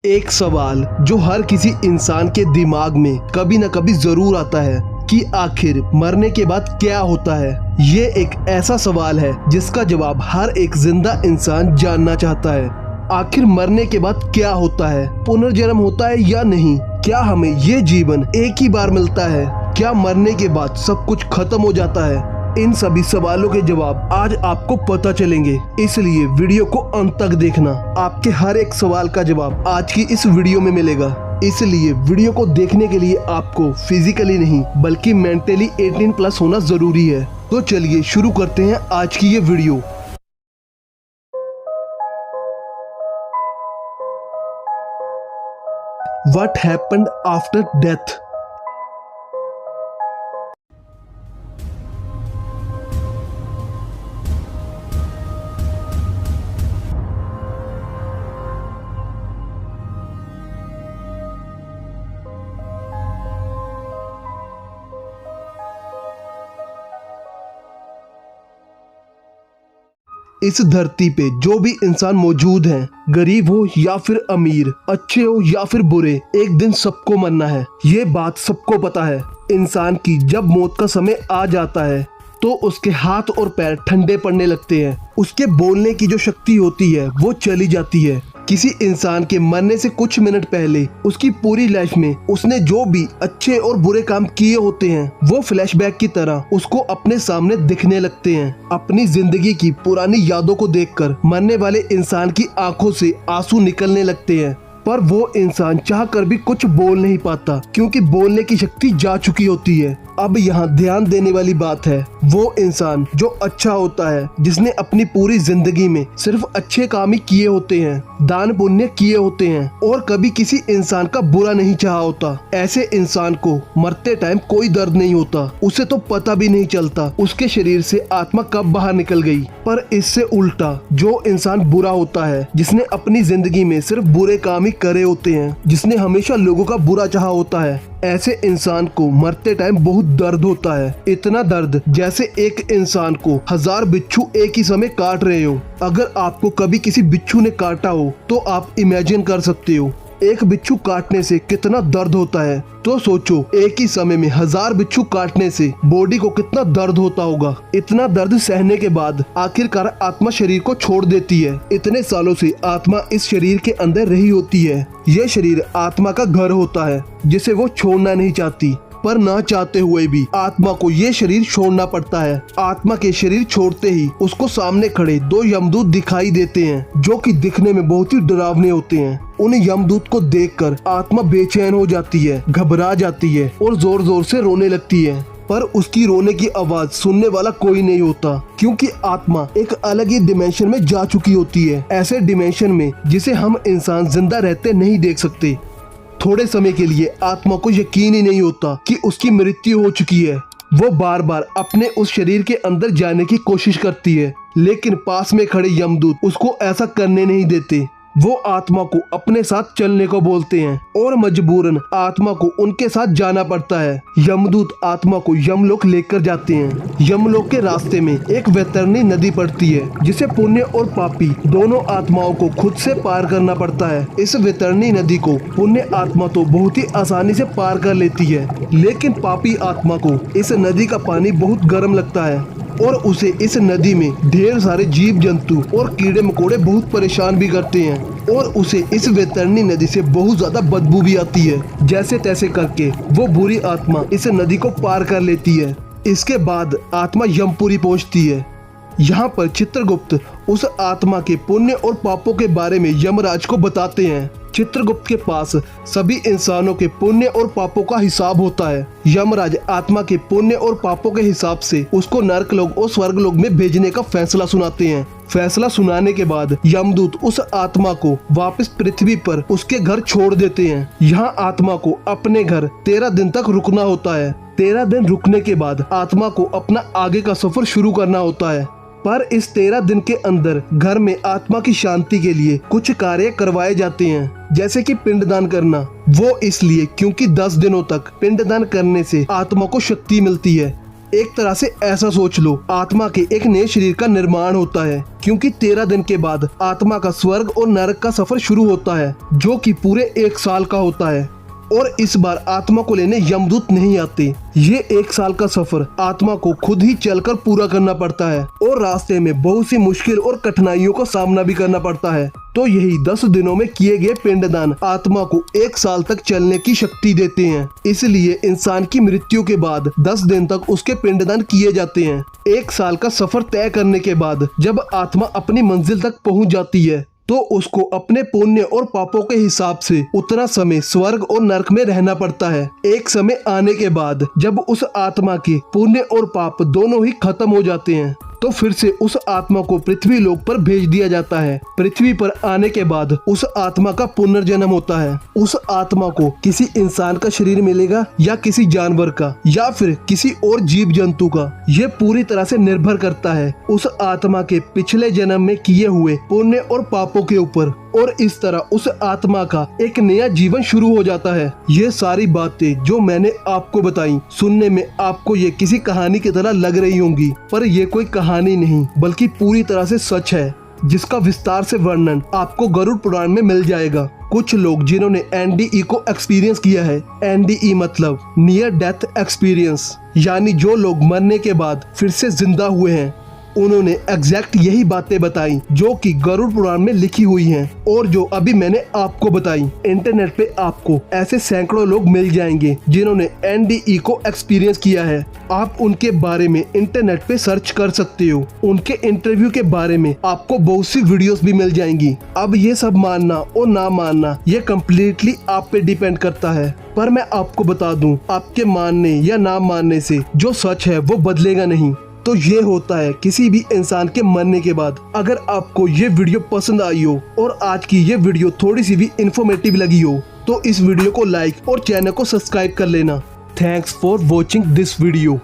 एक सवाल जो हर किसी इंसान के दिमाग में कभी न कभी जरूर आता है कि आखिर मरने के बाद क्या होता है। ये एक ऐसा सवाल है जिसका जवाब हर एक जिंदा इंसान जानना चाहता है। आखिर मरने के बाद क्या होता है? पुनर्जन्म होता है या नहीं? क्या हमें ये जीवन एक ही बार मिलता है? क्या मरने के बाद सब कुछ खत्म हो जाता है? इन सभी सवालों के जवाब आज आपको पता चलेंगे, इसलिए वीडियो को अंत तक देखना। आपके हर एक सवाल का जवाब आज की इस वीडियो में मिलेगा, इसलिए वीडियो को देखने के लिए आपको फिजिकली नहीं बल्कि मेंटली 18+ होना जरूरी है। तो चलिए शुरू करते हैं आज की ये video. What happened after death? इस धरती पे जो भी इंसान मौजूद हैं, गरीब हो या फिर अमीर, अच्छे हो या फिर बुरे, एक दिन सबको मरना है। ये बात सबको पता है। इंसान की जब मौत का समय आ जाता है तो उसके हाथ और पैर ठंडे पड़ने लगते हैं। उसके बोलने की जो शक्ति होती है वो चली जाती है। किसी इंसान के मरने से कुछ मिनट पहले उसकी पूरी लाइफ में उसने जो भी अच्छे और बुरे काम किए होते हैं वो फ्लैशबैक की तरह उसको अपने सामने दिखने लगते हैं। अपनी जिंदगी की पुरानी यादों को देखकर मरने वाले इंसान की आंखों से आंसू निकलने लगते हैं, पर वो इंसान चाह कर भी कुछ बोल नहीं पाता क्योंकि बोलने की शक्ति जा चुकी होती है। अब यहाँ ध्यान देने वाली बात है, वो इंसान जो अच्छा होता है, जिसने अपनी पूरी जिंदगी में सिर्फ अच्छे काम ही किए होते हैं, दान पुण्य किए होते हैं और कभी किसी इंसान का बुरा नहीं चाहा होता। ऐसे इंसान को मरते टाइम कोई दर्द नहीं होता, उसे तो पता भी नहीं चलता उसके शरीर से आत्मा कब बाहर निकल गई। पर इससे उल्टा जो इंसान बुरा होता है, जिसने अपनी जिंदगी में सिर्फ बुरे काम ही करे होते हैं, जिसने हमेशा लोगों का बुरा चाहा होता है, ऐसे इंसान को मरते टाइम बहुत दर्द होता है। इतना दर्द जैसे एक इंसान को 1000 बिच्छू एक ही समय काट रहे हो। अगर आपको कभी किसी बिच्छू ने काटा हो तो आप इमेजिन कर सकते हो एक बिच्छू काटने से कितना दर्द होता है। तो सोचो एक ही समय में 1000 बिच्छू काटने से बॉडी को कितना दर्द होता होगा। इतना दर्द सहने के बाद आखिरकार आत्मा शरीर को छोड़ देती है। इतने सालों से आत्मा इस शरीर के अंदर रही होती है। यह शरीर आत्मा का घर होता है जिसे वो छोड़ना नहीं चाहती, पर ना चाहते हुए भी आत्मा को ये शरीर छोड़ना पड़ता है। आत्मा के शरीर छोड़ते ही उसको सामने खड़े 2 यमदूत दिखाई देते हैं जो कि दिखने में बहुत ही डरावने होते हैं। उन यमदूत को देखकर आत्मा बेचैन हो जाती है, घबरा जाती है और जोर जोर से रोने लगती है, पर उसकी रोने की आवाज सुनने वाला कोई नहीं होता क्योंकि आत्मा एक अलग ही डिमेंशन में जा चुकी होती है। ऐसे डिमेंशन में जिसे हम इंसान जिंदा रहते नहीं देख सकते। थोड़े समय के लिए आत्मा को यकीन ही नहीं होता कि उसकी मृत्यु हो चुकी है। वो बार बार अपने उस शरीर के अंदर जाने की कोशिश करती है, लेकिन पास में खड़े यमदूत उसको ऐसा करने नहीं देते। वो आत्मा को अपने साथ चलने को बोलते हैं और मजबूरन आत्मा को उनके साथ जाना पड़ता है। यमदूत आत्मा को यमलोक लेकर जाते हैं। यमलोक के रास्ते में एक वैतरणी नदी पड़ती है जिसे पुण्य और पापी दोनों आत्माओं को खुद से पार करना पड़ता है। इस वैतरणी नदी को पुण्य आत्मा तो बहुत ही आसानी से पार कर लेती है, लेकिन पापी आत्मा को इस नदी का पानी बहुत गर्म लगता है और उसे इस नदी में ढेर सारे जीव जंतु और कीड़े मकोड़े बहुत परेशान भी करते हैं और उसे इस वैतरणी नदी से बहुत ज्यादा बदबू भी आती है। जैसे तैसे करके वो बुरी आत्मा इस नदी को पार कर लेती है। इसके बाद आत्मा यमपुरी पहुंचती है। यहाँ पर चित्रगुप्त उस आत्मा के पुण्य और पापों के बारे में यमराज को बताते हैं। चित्रगुप्त के पास सभी इंसानों के पुण्य और पापों का हिसाब होता है। यमराज आत्मा के पुण्य और पापों के हिसाब से उसको नरकलोक और स्वर्गलोक में भेजने का फैसला सुनाते हैं। फैसला सुनाने के बाद यमदूत उस आत्मा को वापस पृथ्वी पर उसके घर छोड़ देते हैं। यहाँ आत्मा को अपने घर 13 दिन तक रुकना होता है। 13 दिन रुकने के बाद आत्मा को अपना आगे का सफर शुरू करना होता है। पर इस 13 दिन के अंदर घर में आत्मा की शांति के लिए कुछ कार्य करवाए जाते हैं, जैसे कि पिंडदान करना। वो इसलिए क्योंकि 10 दिनों तक पिंडदान करने से आत्मा को शक्ति मिलती है। एक तरह से ऐसा सोच लो, आत्मा के एक नए शरीर का निर्माण होता है, क्योंकि 13 दिन के बाद आत्मा का स्वर्ग और नरक का सफर शुरू होता है, जो कि पूरे 1 साल का होता है। और इस बार आत्मा को लेने यमदूत नहीं आते। ये 1 साल का सफर आत्मा को खुद ही चलकर पूरा करना पड़ता है और रास्ते में बहुत सी मुश्किल और कठिनाइयों का सामना भी करना पड़ता है। तो यही 10 दिनों में किए गए पिंडदान आत्मा को 1 साल तक चलने की शक्ति देते हैं। इसलिए इंसान की मृत्यु के बाद 10 दिन तक उसके पिंडदान किए जाते हैं। 1 साल का सफर तय करने के बाद जब आत्मा अपनी मंजिल तक पहुंच जाती है, तो उसको अपने पुण्य और पापों के हिसाब से उतना समय स्वर्ग और नरक में रहना पड़ता है। एक समय आने के बाद जब उस आत्मा के पुण्य और पाप दोनों ही खत्म हो जाते हैं, तो फिर से उस आत्मा को पृथ्वी लोक पर भेज दिया जाता है। पृथ्वी पर आने के बाद उस आत्मा का पुनर्जन्म होता है। उस आत्मा को किसी इंसान का शरीर मिलेगा या किसी जानवर का या फिर किसी और जीव जंतु का, ये पूरी तरह से निर्भर करता है उस आत्मा के पिछले जन्म में किए हुए पुण्य और पापों के ऊपर। और इस तरह उस आत्मा का एक नया जीवन शुरू हो जाता है। ये सारी बातें जो मैंने आपको बताई, सुनने में आपको ये किसी कहानी की तरह लग रही होंगी, पर ये कोई कहानी नहीं बल्कि पूरी तरह से सच है, जिसका विस्तार से वर्णन आपको गरुड़ पुराण में मिल जाएगा। कुछ लोग जिन्होंने NDE को एक्सपीरियंस किया है, NDE मतलब नियर डेथ एक्सपीरियंस, यानी जो लोग मरने के बाद फिर से जिंदा हुए हैं, उन्होंने एग्जैक्ट यही बातें बताई जो कि गरुड़ पुराण में लिखी हुई हैं और जो अभी मैंने आपको बताई। इंटरनेट पे आपको ऐसे सैकड़ों लोग मिल जाएंगे जिन्होंने NDE को एक्सपीरियंस किया है। आप उनके बारे में इंटरनेट पे सर्च कर सकते हो। उनके इंटरव्यू के बारे में आपको बहुत सी वीडियोस भी मिल जाएंगी। अब ये सब मानना और ना मानना ये कम्प्लीटली आप पे डिपेंड करता है, पर मैं आपको बता दूं, आपके मानने या ना मानने से जो सच है वो बदलेगा नहीं। तो ये होता है किसी भी इंसान के मरने के बाद। अगर आपको ये वीडियो पसंद आई हो और आज की ये वीडियो थोड़ी सी भी इंफॉर्मेटिव लगी हो, तो इस वीडियो को लाइक और चैनल को सब्सक्राइब कर लेना। Thanks for watching this video.